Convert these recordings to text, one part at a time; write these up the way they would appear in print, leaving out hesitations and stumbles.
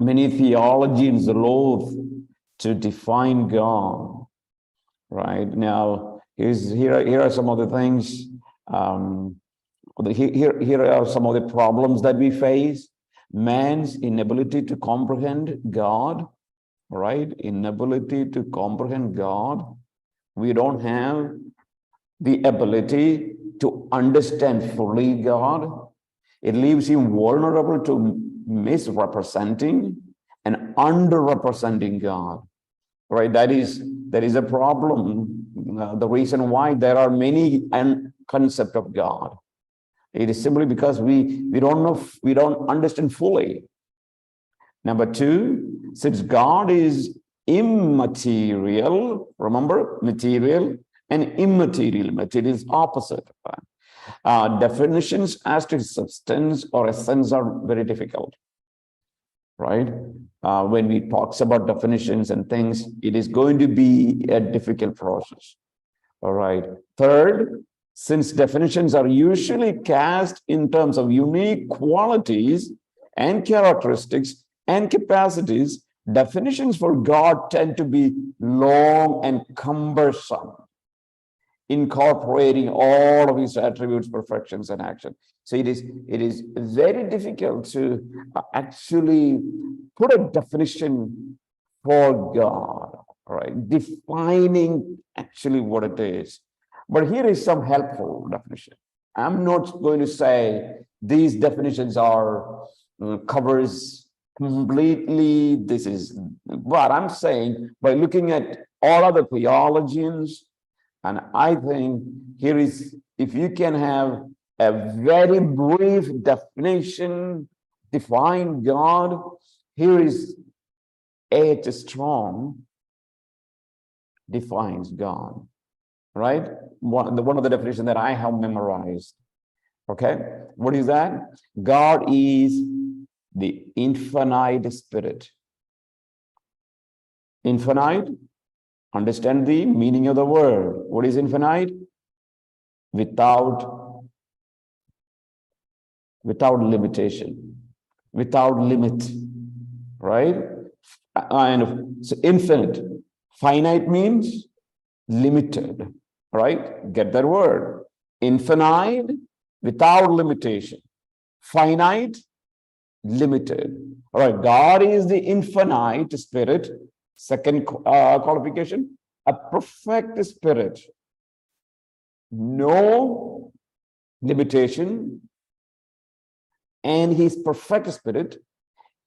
many theologians loathe to define God. Right now, here are some of the things. Here are some of the problems that we face. Man's inability to comprehend God. Right, inability to comprehend God. We don't have the ability to understand fully God. It leaves him vulnerable to misrepresenting and underrepresenting God. Right, that is a problem. The reason why there are many concepts of God, it is simply because we don't understand fully. Number two, since God is immaterial, remember, material and immaterial. Material is opposite. Definitions as to substance or essence are very difficult, right? When we talks about definitions and things, it is going to be a difficult process. All right. Third, since definitions are usually cast in terms of unique qualities and characteristics and capacities, definitions for God tend to be long and cumbersome, incorporating all of his attributes, perfections, and action. So it is very difficult to actually put a definition for God, right? Defining actually what it is. But here is some helpful definition. I'm not going to say these definitions are covers completely this is, but I'm saying by looking at all other theologians, and I think here is, if you can have a very brief definition, define God, here is H. Strong defines God, right? One of the definitions that I have memorized. Okay, what is that? God is the infinite spirit. Infinite, understand the meaning of the word. What is infinite? Without limitation, without limit, right? And so infinite. Finite means limited, right? Get that word. Infinite, without limitation. Finite, limited. All right, God is the infinite spirit. Second qualification, a perfect spirit. No limitation. And his perfect spirit,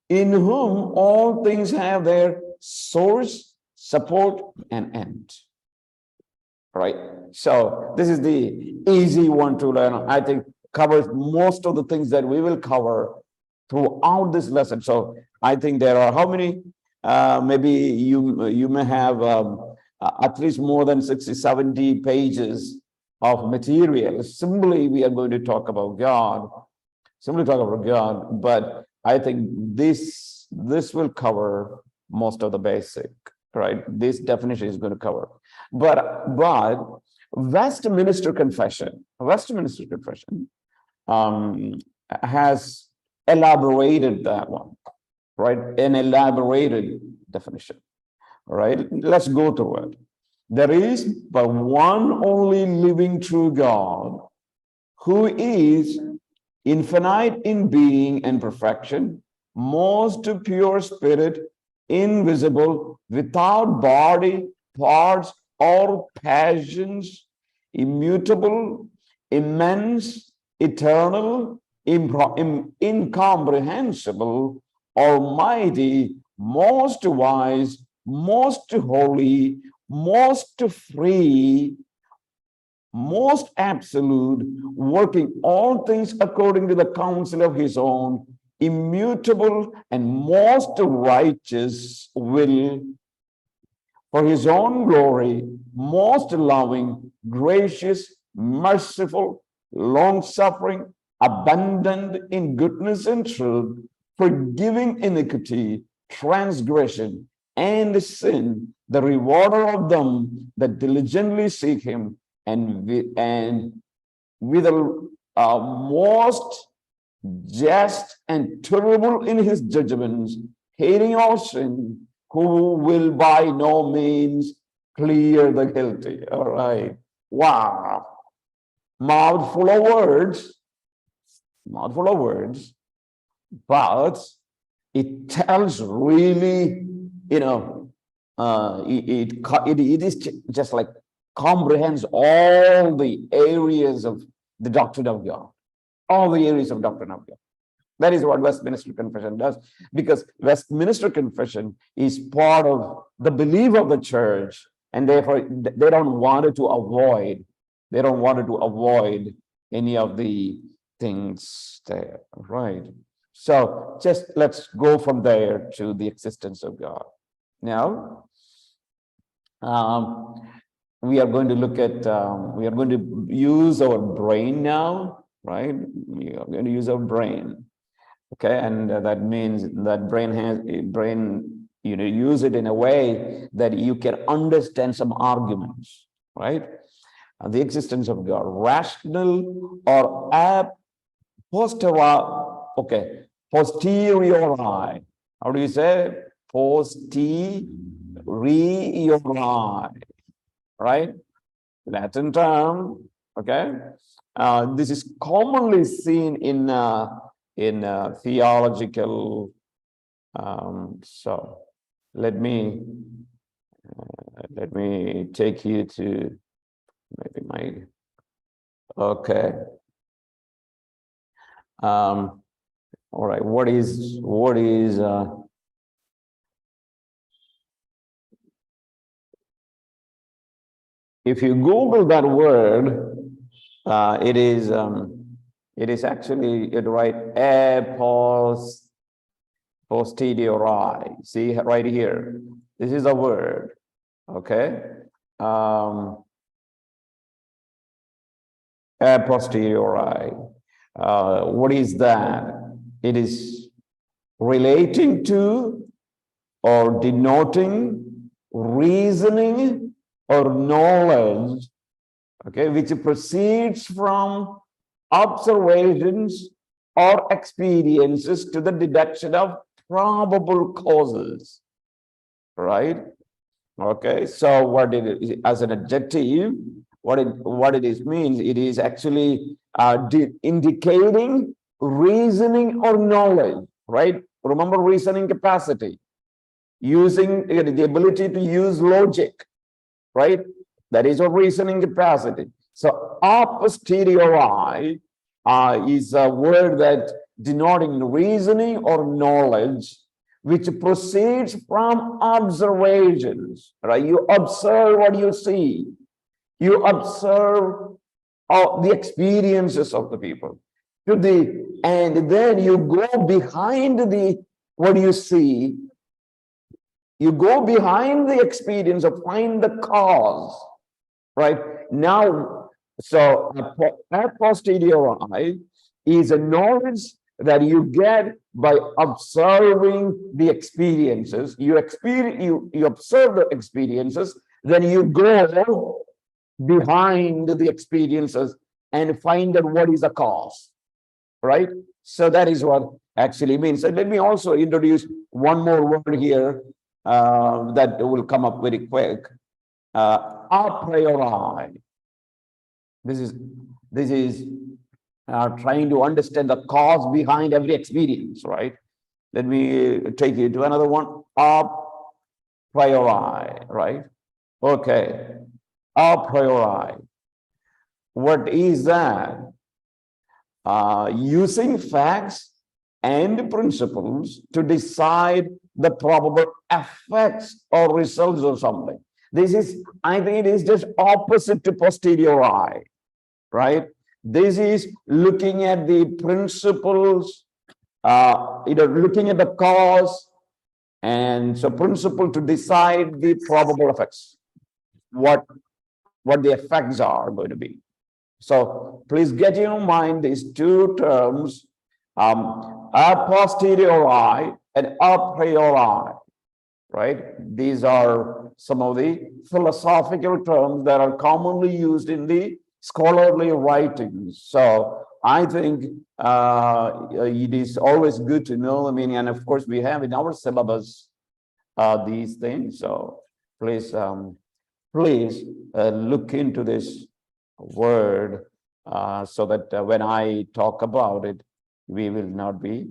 in whom all things have their source, support, and end. Right? So this is the easy one to learn. I think covers most of the things that we will cover throughout this lesson. So I think there are how many? Maybe you may have at least more than 60, 70 pages of material. Simply, we are going to talk about God. Simply talk about God. But I think this will cover most of the basic, right? This definition is going to cover. But Westminster Confession has elaborated that one, right? An elaborated definition, right? Let's go through it. There is but one only living true God, who is infinite in being and perfection, most pure spirit, invisible, without body, parts, or passions, immutable, immense, eternal, incomprehensible, almighty, most wise, most holy, most free, most absolute, working all things according to the counsel of his own immutable and most righteous will, for his own glory, most loving, gracious, merciful, long-suffering, abundant in goodness and truth, forgiving iniquity, transgression, and sin, the rewarder of them that diligently seek him, and with the most just and terrible in his judgments, hating all sin, who will by no means clear the guilty. All right. Wow. Mouthful of words, but it tells really, it is just like comprehends all the areas of the doctrine of God, all the areas of doctrine of God. That is what Westminster Confession does, because Westminster Confession is part of the belief of the church, and therefore they don't want it to avoid. They don't want it to avoid any of the things there, right? So just let's go from there to the existence of God. Now, we are going to look at, we are going to use our brain now, right? We are going to use our brain. Okay, and that means that brain, use it in a way that you can understand some arguments, right? The existence of God, rational or posteriori. How do you say? Posteriori, right? Latin term. Okay, this is commonly seen in theological. So let me take you to maybe my. Okay. All right. What is if you Google that word, it is actually, it right, posteriori. See right here, this is a word. Okay. Posteriori. What is that? It is relating to or denoting reasoning or knowledge, okay, which proceeds from observations or experiences to the deduction of probable causes, right? Okay, so what it is as an adjective, what it is means, it is actually indicating reasoning or knowledge, right? Remember reasoning capacity, using the ability to use logic, right? That is a reasoning capacity. So a posteriori is a word that denoting reasoning or knowledge which proceeds from observations, right? You observe what you see. You observe the experiences of the people. And then you go behind what you see. You go behind the experience of find the cause, right? Now, so a posteriori is a knowledge that you get by observing the experiences. You observe the experiences, then you go behind the experiences and find out what is the cause, right? So that is what actually means. So let me also introduce one more word here that will come up very quick. A priori. This is trying to understand the cause behind every experience, right? Let me take you to another one. A priori, right? Okay. A priori. What is that? Using facts and principles to decide the probable effects or results of something. This is, I think it is just opposite to posteriori, right? This is looking at the principles, looking at the cause, and so principle to decide the probable effects, what the effects are going to be. So please get in your mind these two terms, a posteriori and a priori, right? These are some of the philosophical terms that are commonly used in the scholarly writings. So I think it is always good to know. I mean, and of course, we have in our syllabus these things. So please, please look into this word so that when I talk about it, we will not be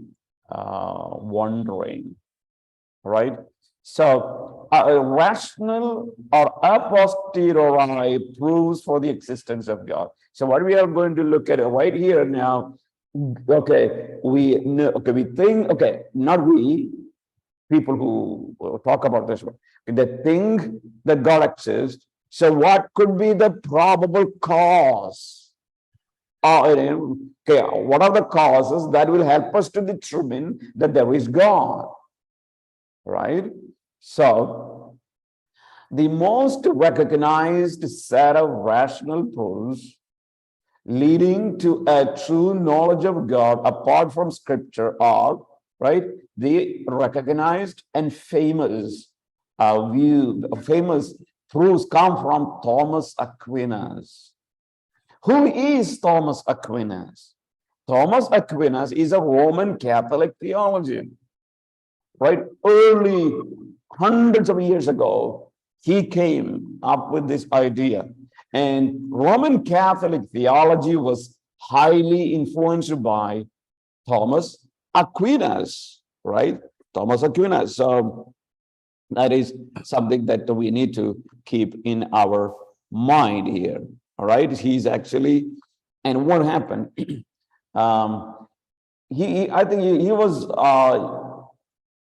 wondering, right? So a rational or a posteriori proves for the existence of God. So what we are going to look at right here now, okay, we think, okay, not we, people who talk about this one, they think that God exists. So what could be the probable cause? Okay, what are the causes that will help us to determine that there is God, right? So the most recognized set of rational proofs leading to a true knowledge of God apart from scripture are, right, the recognized and famous famous proofs come from Thomas Aquinas. Who is Thomas Aquinas? Thomas Aquinas is a Roman Catholic theologian, right? Early, hundreds of years ago, he came up with this idea. And Roman Catholic theology was highly influenced by Thomas Aquinas, right? Thomas Aquinas. So that is something that we need to keep in our mind here. All right. He's actually, and what happened? I think he was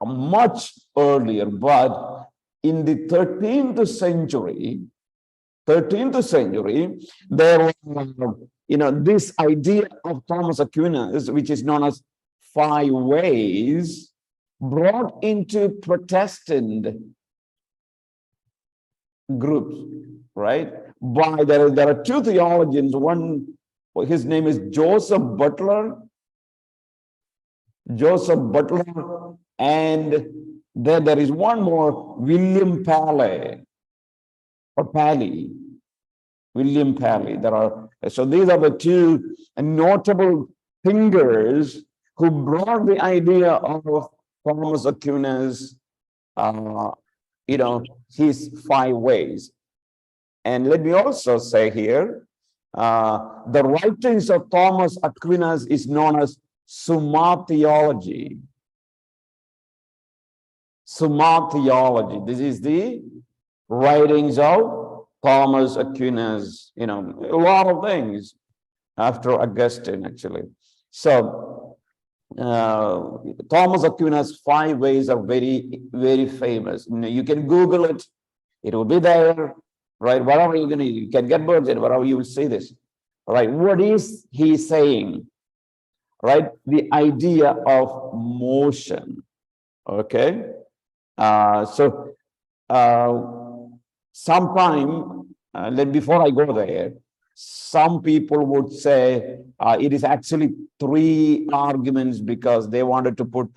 much earlier, but in the 13th century, there was, this idea of Thomas Aquinas, which is known as 5 ways, brought into Protestant groups, right? There are 2 theologians. One, his name is Joseph Butler, and then there is one more, William Paley. William Paley. So these are the 2 notable thinkers who brought the idea of Thomas Aquinas, his 5 ways. And let me also say here, the writings of Thomas Aquinas is known as Summa Theology. Summa Theology. This is the writings of Thomas Aquinas, a lot of things after Augustine, actually. So Thomas Aquinas' 5 ways are very, very famous. You can Google it. It will be there, right? Whatever you can get birds and whatever you will see this. All right. What is he saying? Right? The idea of motion. Okay. Sometime, before I go there, some people would say it is actually 3 arguments because they wanted to put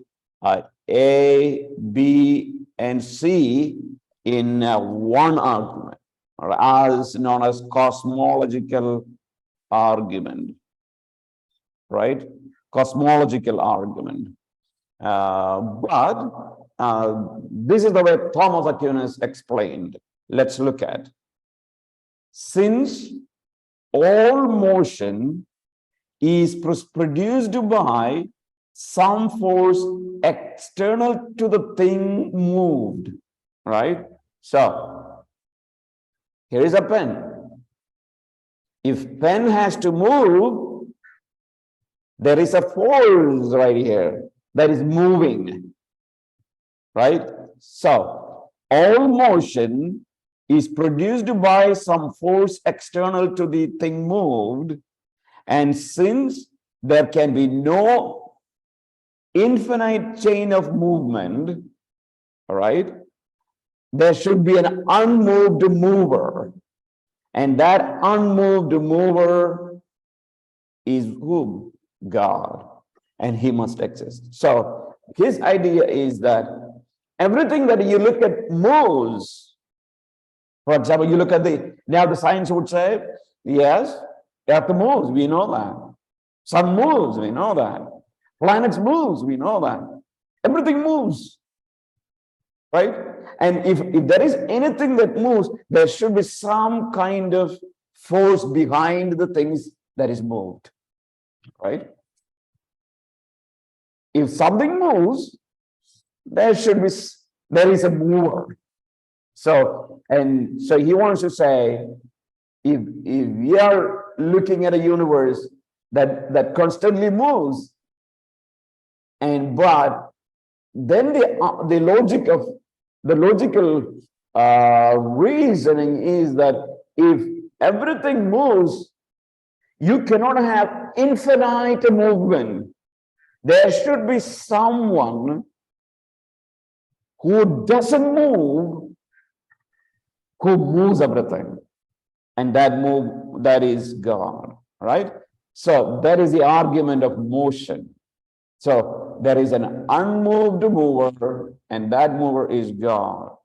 A, B, and C in one argument, or as known as cosmological argument, right? Cosmological argument. But this is the way Thomas Aquinas explained. Let's look at. Since all motion is produced by some force external to the thing moved, right? So here is a pen. If pen has to move, there is a force right here that is moving, right? So all motion is produced by some force external to the thing moved, and since there can be no infinite chain of movement, all right, there should be an unmoved mover, and that unmoved mover is whom? God, and he must exist. So his idea is that everything that you look at moves. For example, you look at the science would say, yes, Earth moves, we know that. Sun moves, we know that. Planets moves, we know that. Everything moves, right? And if there is anything that moves, there should be some kind of force behind the things that is moved, right? If something moves, there is a mover. So he wants to say, if we are looking at a universe that constantly moves, but then the logical reasoning is that if everything moves, you cannot have infinite movement. There should be someone who doesn't move, who moves everything. And that is God, right? So that is the argument of motion. So there is an unmoved mover, and that mover is God.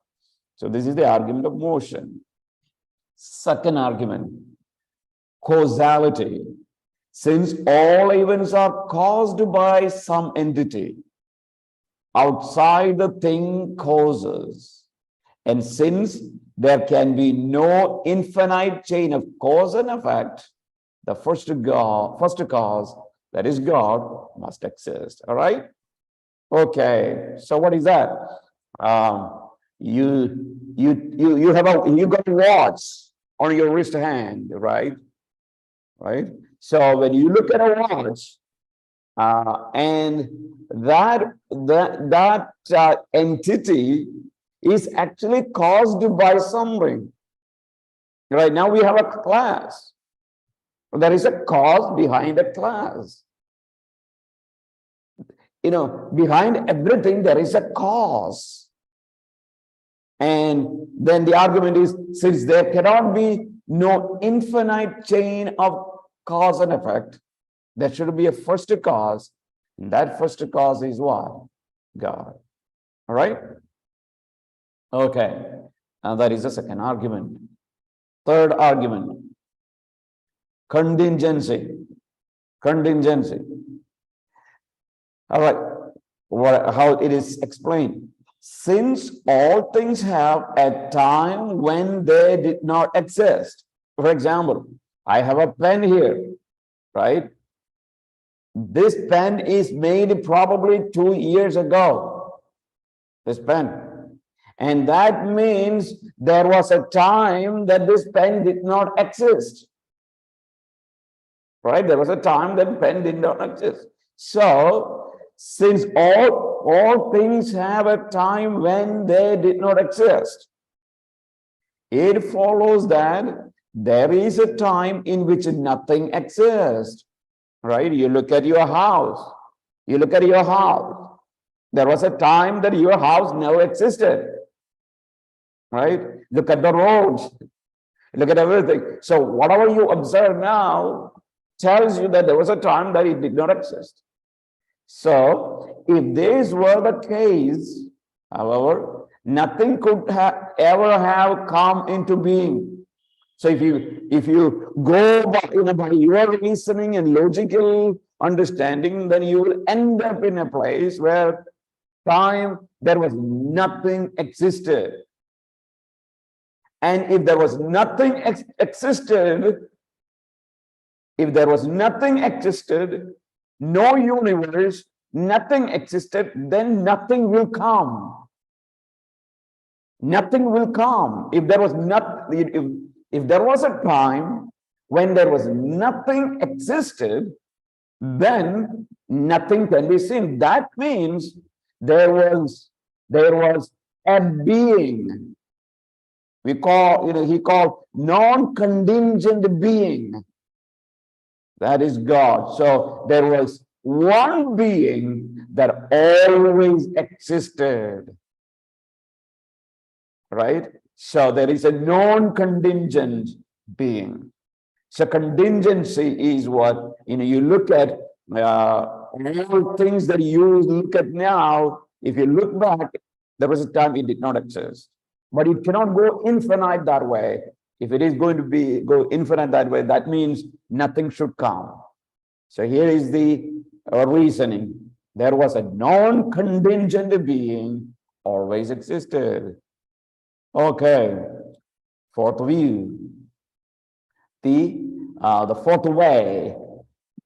So this is the argument of motion. Second argument, causality. Since all events are caused by some entity outside the thing causes, and since there can be no infinite chain of cause and effect, the first cause, that is God, must exist. All right? Okay. So what is that? You got a watch on your wrist hand, right? Right. So when you look at a watch, and that entity is actually caused by something. Right now we have a class. There is a cause behind a class. Behind everything there is a cause. And then the argument is, since there cannot be no infinite chain of cause and effect, there should be a first cause. And that first cause is what? God. All right? Okay. And that is the second argument. Third argument, contingency. Contingency. All right. How it is explained. Since all things have a time when they did not exist. For example, I have a pen here, right? This pen is made probably 2 years ago. This pen. And that means there was a time that this pen did not exist. Right? There was a time that pen did not exist. So, since all things have a time when they did not exist, it follows that there is a time in which nothing exists. Right? You look at your house. You look at your house. There was a time that your house never existed. Right? Look at the roads. Look at everything. So whatever you observe now tells you that there was a time that it did not exist. So if this were the case, however, nothing could ever have come into being. So if you go by your reasoning and logical understanding, then you will end up in a place where there was nothing existed. And if there was nothing existed, no universe, nothing existed, then nothing will come. Nothing will come. If there was if there was a time when there was nothing existed, then nothing can be seen. That means there was a being. He called non-contingent being. That is God. So there was one being that always existed. Right? So there is a non-contingent being. So contingency is what, you look at all things that you look at now. If you look back, there was a time it did not exist. But it cannot go infinite that way. If it is going to go infinite that way, that means nothing should come. So here is the reasoning. There was a non-contingent being always existed. Okay, fourth view. The fourth way,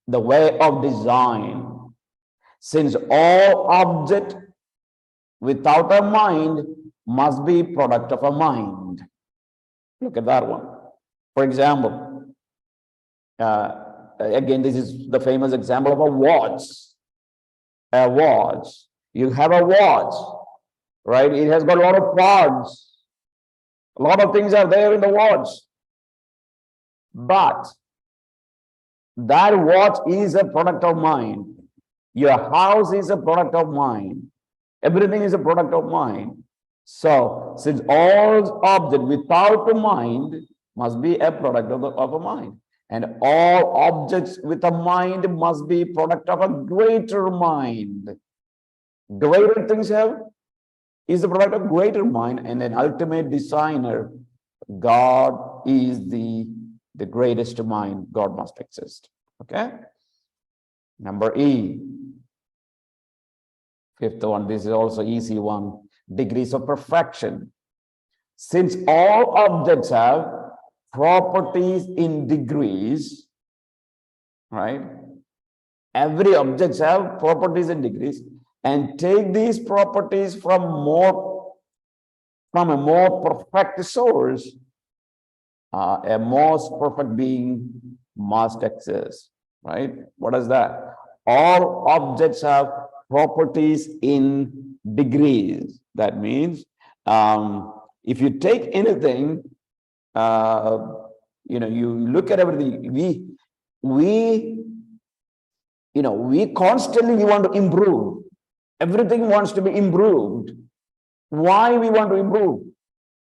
the way of design. Since all object without a mind must be product of a mind. Look at that one. For example, again, this is the famous example of a watch. A watch. You have a watch, right? It has got a lot of parts. A lot of things are there in the watch. But that watch is a product of mind. Your house is a product of mind. Everything is a product of mind. So, since all object without a mind must be a product of a mind, and all objects with a mind must be product of a greater mind. Greater things is the product of greater mind, and an ultimate designer, God is the greatest mind. God must exist. Okay. Number E. Fifth one, this is also easy one. Degrees of perfection. Since all objects have properties in degrees, right? Every objects have properties in degrees, and take these properties from a more perfect source, a most perfect being must exist, right? What is that? All objects have properties in degrees. That means if you take anything, you look at everything. We constantly want to improve. Everything wants to be improved. Why we want to improve?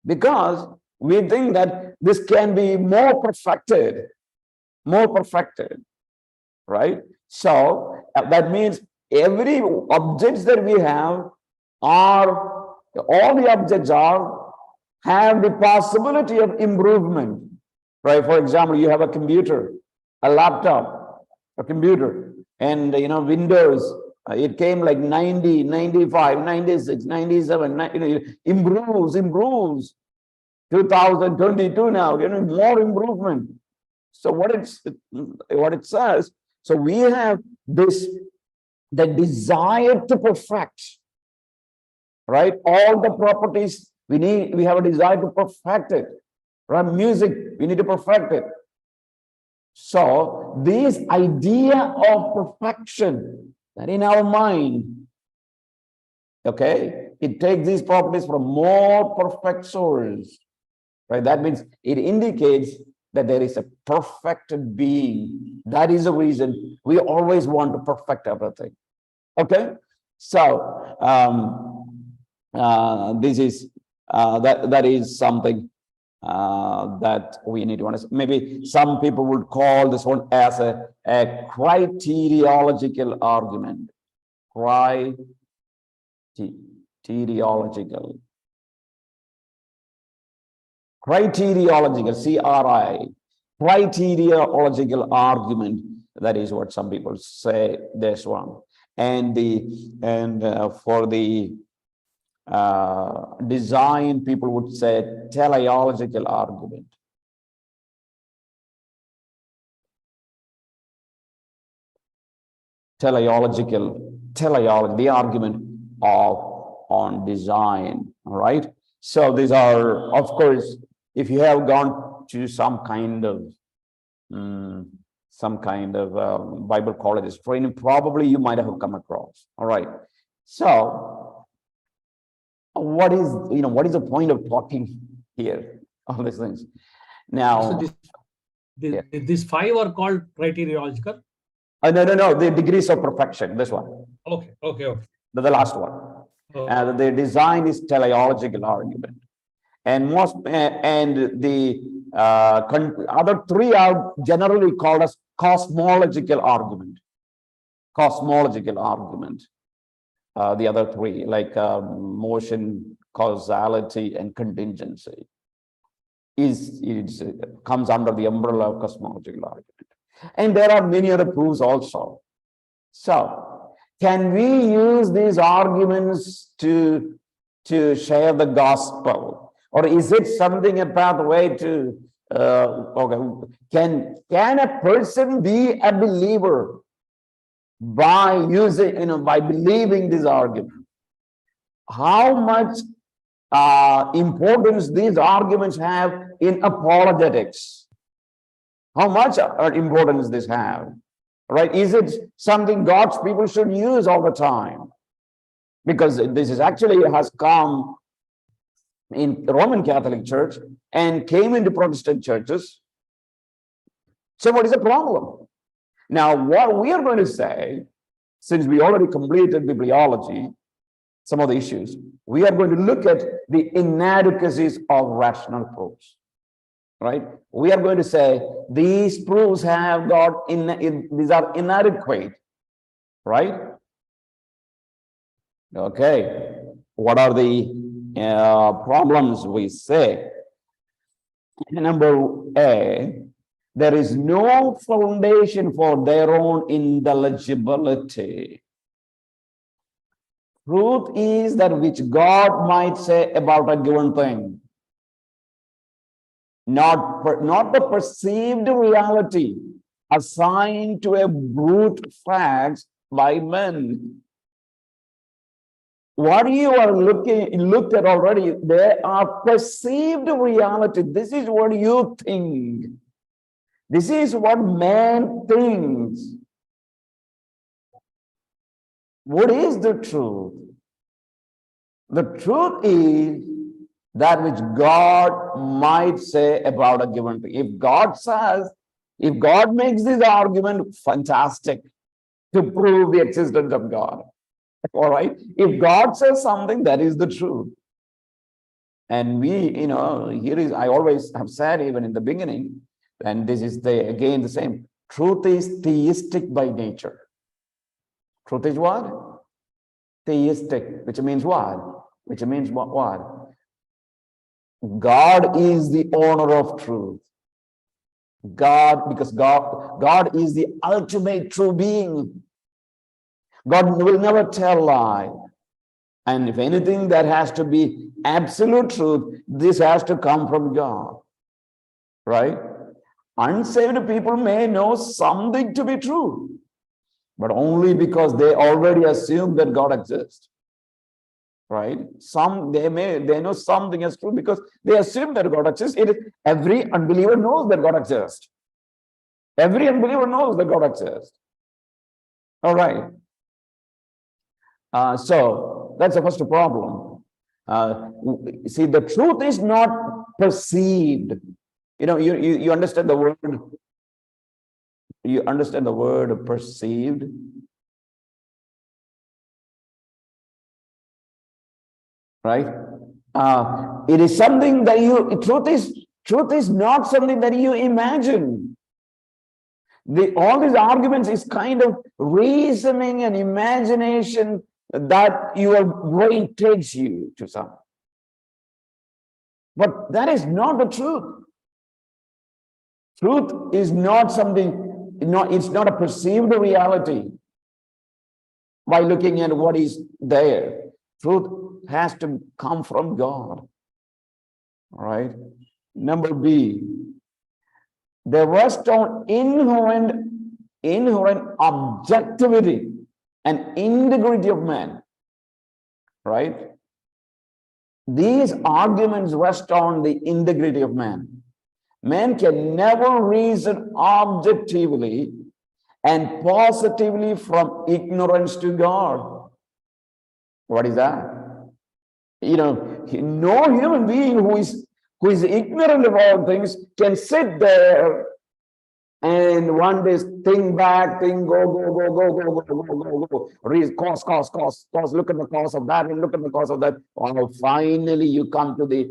Because we think that this can be more perfected, right? So that means every objects that we have all the objects have the possibility of improvement, right? For example, you have a computer, a laptop, a computer, and Windows. It came like 90, 95, 96, 97, improves. 2022 now, more improvement. So what it says, so we have the desire to perfect, right? All the properties we have a desire to perfect it, right? Music, we need to perfect it. So this idea of perfection that in our mind, okay, it takes these properties from more perfect source, right? That means it indicates that there is a perfect being. That is the reason we always want to perfect everything. Okay, so this is that is something that we need to understand. Maybe some people would call this one as a criteriological argument. Criteriological, CRI, criteriological argument. That is what some people say. This one, and for the design, people would say teleological argument. Teleology, the argument on design. All right. So these are, of course, if you have gone to some kind of Bible colleges training, probably you might have come across. All right. So what is the point of talking here? All these things. Now, so these five are called criteriological. No, the degrees of perfection. This one. Okay. The last one. The design is teleological argument, and the other three are generally called as cosmological argument. The other three, like motion, causality, and contingency, comes under the umbrella of cosmological argument. And there are many other proofs also. So, can we use these arguments to share the gospel? Or is it something a pathway to, okay, can a person be a believer by using, by believing this argument? How much importance these arguments have in apologetics? How much importance this have? Right? Is it something God's people should use all the time? Because this is actually has come in the Roman Catholic Church and came into Protestant churches. So what is the problem? Now, what we are going to say, since we already completed bibliology, some of the issues, we are going to look at the inadequacies of rational proofs. Right? We are going to say these proofs have got these are inadequate, right? Okay. What are the problems we say? Number A, there is no foundation for their own intelligibility. Truth is that which God might say about a given thing. Not the perceived reality assigned to a brute fact by men. What you are looked at already, they are perceived reality. This is what you think. This is what man thinks. What is the truth? The truth is that which God might say about a given thing. If God makes this argument, fantastic, to prove the existence of God. All right. If God says something, that is the truth. And I always have said, even in the beginning, and this is again the same, truth is theistic by nature. Truth is what? Theistic, which means what? Which means what? God is the owner of truth. Because God is the ultimate true being. God will never tell lie. And if anything that has to be absolute truth, this has to come from God. Right? Unsaved people may know something to be true, but only because they already assume that God exists. Right? They know something is true because they assume that God exists. Every unbeliever knows that God exists. Every unbeliever knows that God exists. All right. So that's the first problem. See, the truth is not perceived. You understand the word. You understand the word perceived. Right? It is something that truth is not something that you imagine. All these arguments is kind of reasoning and imagination that your brain takes you to some. But that is not the truth. Truth is not something, it's not a perceived reality by looking at what is there. Truth has to come from God. All right. Number B, they rest on inherent objectivity and integrity of man. Right? These arguments rest on the integrity of man. Man can never reason objectively and positively from ignorance to God. What is that? No human being who is ignorant of all things can sit there and one day think back, go, read cause, look at the cause of that and look at the cause of that. Oh, finally you come to the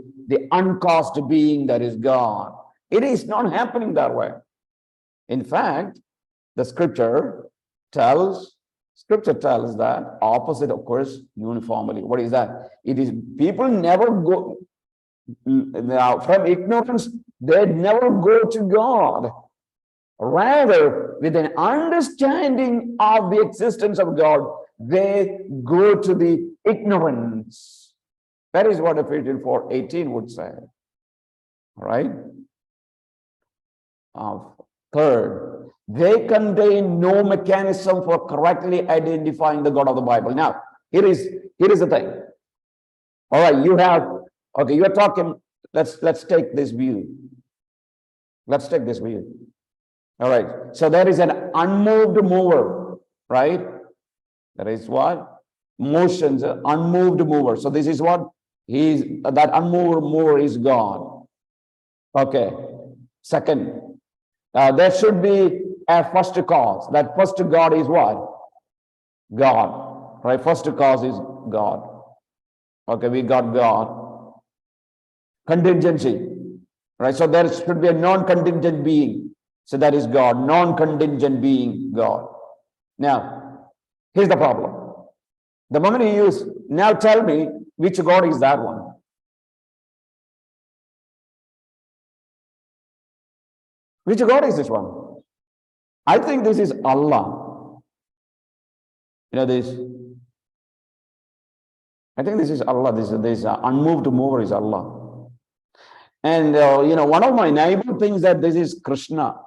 uncaused being that is God. It is not happening that way. In fact, the scripture tells that opposite occurs uniformly. What is that? It is people never go now from ignorance, they never go to God. Rather, with an understanding of the existence of God, they go to the ignorance. That is what Ephesians 4:18 would say. All right. Third, they contain no mechanism for correctly identifying the God of the Bible. Now, here is the thing. All right, you are talking, let's take this view. Let's take this view. All right, so there is an unmoved mover, right? There is what? Motions, unmoved mover. So this is what? That unmoved mover is God. Okay. Second, there should be a first cause. That first God is what? God. Right? First cause is God. Okay, we got God. Contingency. Right? So there should be a non-contingent being. So that is God. Non-contingent being, God. Now, here's the problem. The moment you use, now tell me which God is that one. Which God is this one? I think this is Allah. You know this. I think this is Allah. This unmoved mover is Allah. And one of my neighbor thinks that this is Krishna.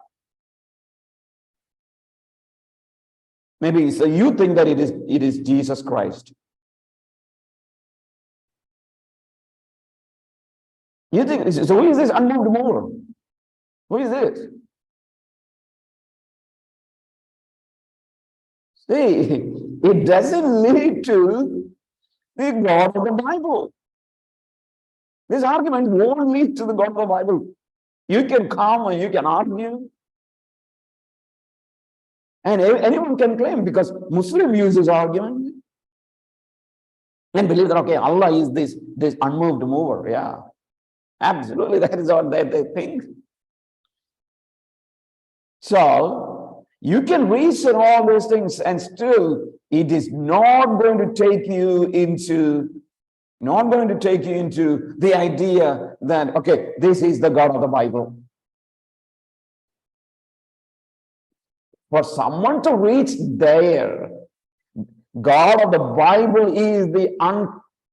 Maybe so you think that it is Jesus Christ. You think so? Who is this unmoved mover? Who is this? See, it doesn't lead to the God of the Bible. This argument won't lead to the God of the Bible. You can come and you can argue. And anyone can claim, because Muslim use this argument and believe that, okay, Allah is this unmoved mover. Yeah, absolutely. That is what they think. So you can reason all those things and still it is not going to take you into the idea that, okay, this is the God of the Bible. For someone to reach there, God of the Bible is the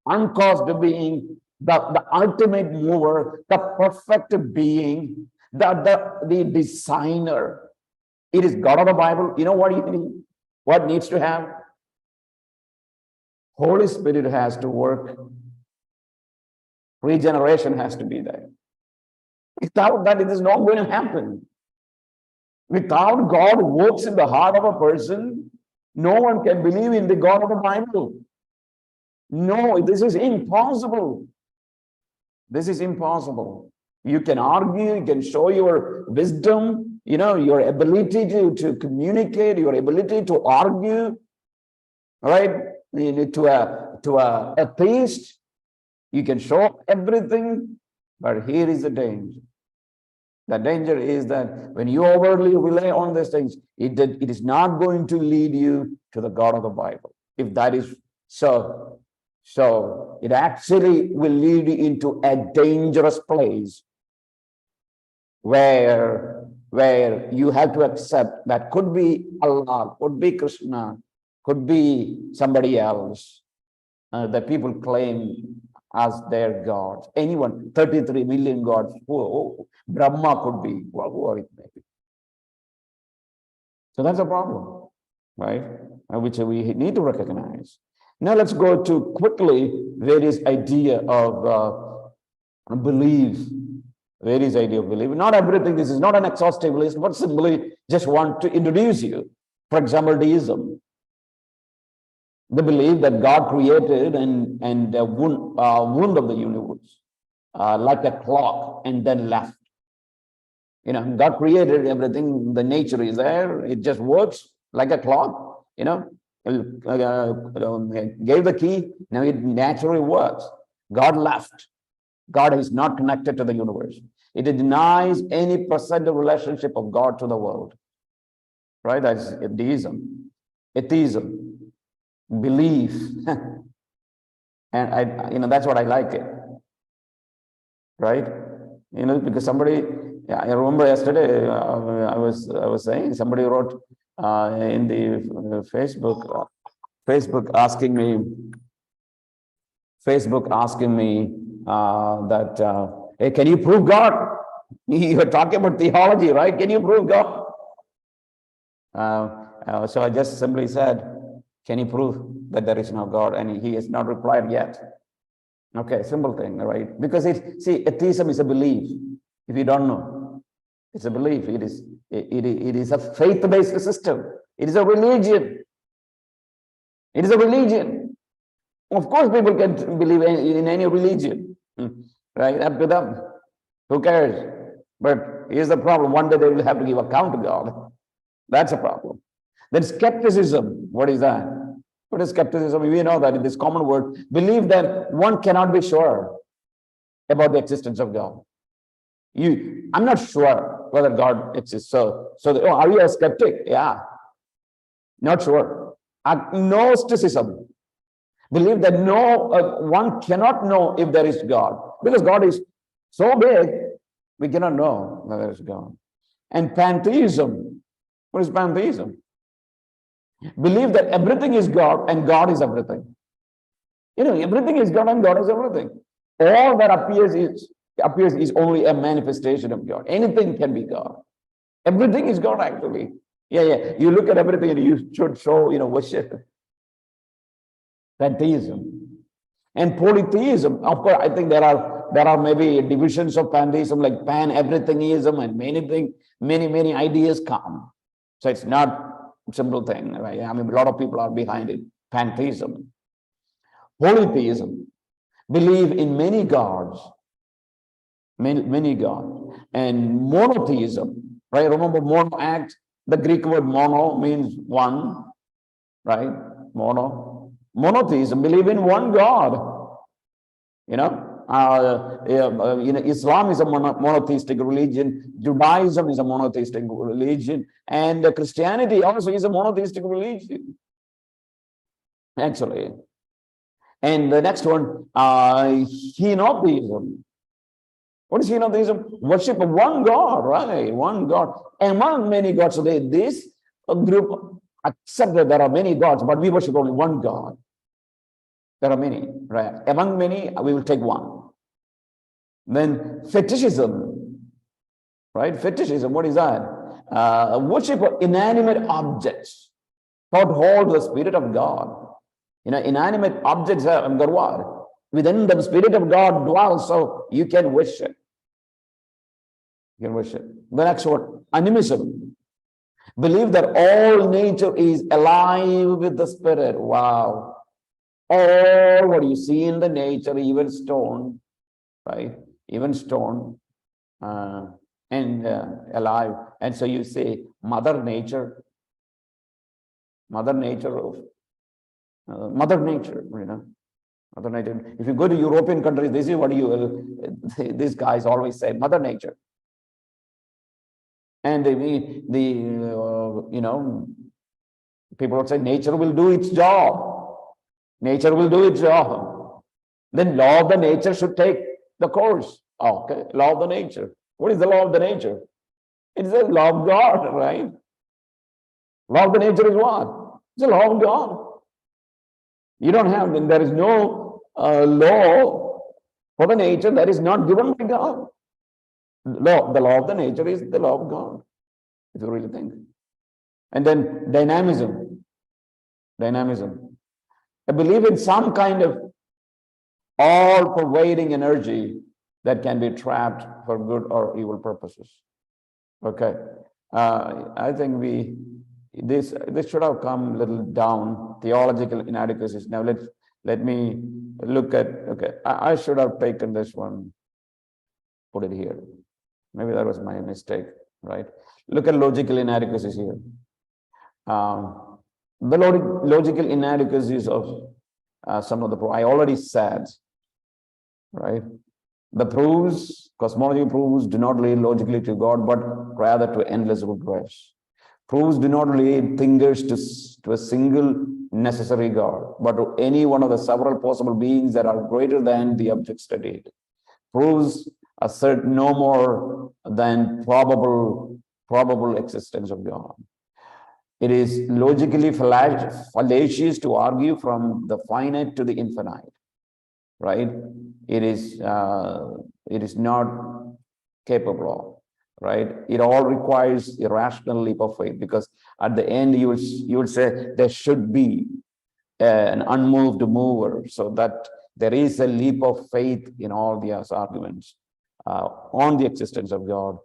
uncaused being, the ultimate mover, the perfect being, the designer. It is God of the Bible. You know what you need? What needs to have? Holy Spirit has to work. Regeneration has to be there. Without that, it is not going to happen. Without God works in the heart of a person, no one can believe in the God of the Bible. No, this is impossible. This is impossible. You can argue, you can show your wisdom, your ability to communicate, your ability to argue, right? To a atheist, you can show everything, but here is the danger. The danger is that when you overly rely on these things, it is not going to lead you to the God of the Bible. If that is so it actually will lead you into a dangerous place where you have to accept that could be Allah, could be Krishna, could be somebody else that people claim as their gods. Anyone, 33 million gods. Brahma could be, whoever it may be. So that's a problem, right? Which we need to recognize. Now let's go to quickly various idea of belief. Various idea of belief. Not everything, this is not an exhaustive list, but simply just want to introduce you. For example, deism. The belief that God created and wound of the universe like a clock and then left. God created everything, the nature is there, it just works like a clock, gave the key, now it naturally works. God left. God is not connected to the universe. It denies any present relationship of God to the world. Right? That's deism. Atheism. Belief. And that's what I like it. Right? Because somebody Yeah, I remember yesterday I was saying somebody wrote in the Facebook asking me that hey, can you prove God? You were talking about theology, right? Can you prove God? So I just simply said, can you prove that there is no God? And he has not replied yet. Okay, simple thing, right? Because atheism is a belief. If you don't know, it's a belief. It is a faith-based system. It is a religion. It is a religion. Of course, people can believe in any religion, right? Up to them. Who cares? But here's the problem. One day they will have to give account to God. That's a problem. Then skepticism. What is that? What is skepticism? We know that in this common word, believe that one cannot be sure about the existence of God. I'm not sure whether God exists. So are you a skeptic? Yeah. Not sure. Agnosticism. Believe that one cannot know if there is God, because God is so big, we cannot know whether there is God. And pantheism. What is pantheism? Believe that everything is God and God is everything. Everything is God and God is everything. All that appears is only a manifestation of God. Anything can be God. Everything is God, actually. Yeah. You look at everything and you should show, worship. Pantheism. And polytheism. Of course, I think there are maybe divisions of pantheism, like pan-everythingism, and many ideas come. So it's not a simple thing, right? I mean, a lot of people are behind it. Pantheism. Polytheism. Believe in many gods. Many gods. And monotheism, right? Remember mono act? The Greek word mono means one, right? Monotheism, believe in one God. Islam is a monotheistic religion. Judaism is a monotheistic religion. And Christianity also is a monotheistic religion, actually. And the next one, henotheism. What is henotheism? Worship of one God, right? One God. Among many gods. So this group accept that there are many gods, but we worship only one God. There are many, right? Among many, we will take one. Then fetishism, right? Fetishism, what is that? Worship of inanimate objects. Thought hold the Spirit of God. Inanimate objects are what? Within the Spirit of God dwells, so you can worship. You can worship. The next one, animism. Believe that all nature is alive with the Spirit. Wow. All what you see in the nature, even stone, right? Even stone, and alive. And so you say, Mother Nature. Mother Nature, Mother Nature. If you go to European countries, this is what these guys always say, Mother Nature. And people would say, nature will do its job. Nature will do its job. Then law of the nature should take the course. Okay, law of the nature. What is the law of the nature? It is the law of God, right? Law of the nature is what? It's the law of God. You don't have, there is no law for the nature that is not given by God. The law of the nature is the law of God, if you really think. And then dynamism. I believe in some kind of all-pervading energy that can be trapped for good or evil purposes. Okay, I think this should have come a little down, theological inadequacies. Now let me look at, okay, I should have taken this one, put it here. Maybe that was my mistake, right? Look at logical inadequacies here. The logical inadequacies of some of the I already said, right? The proofs, cosmology proofs do not lead logically to God, but rather to endless regress. Proofs do not lead thinkers to a single necessary God, but to any one of the several possible beings that are greater than the object studied. Proofs assert no more than probable existence of God. It is logically fallacious to argue from the finite to the infinite, right? It is not capable of, right? It all requires a rational leap of faith, because at the end you will say there should be an unmoved mover, so that there is a leap of faith in all these arguments on the existence of God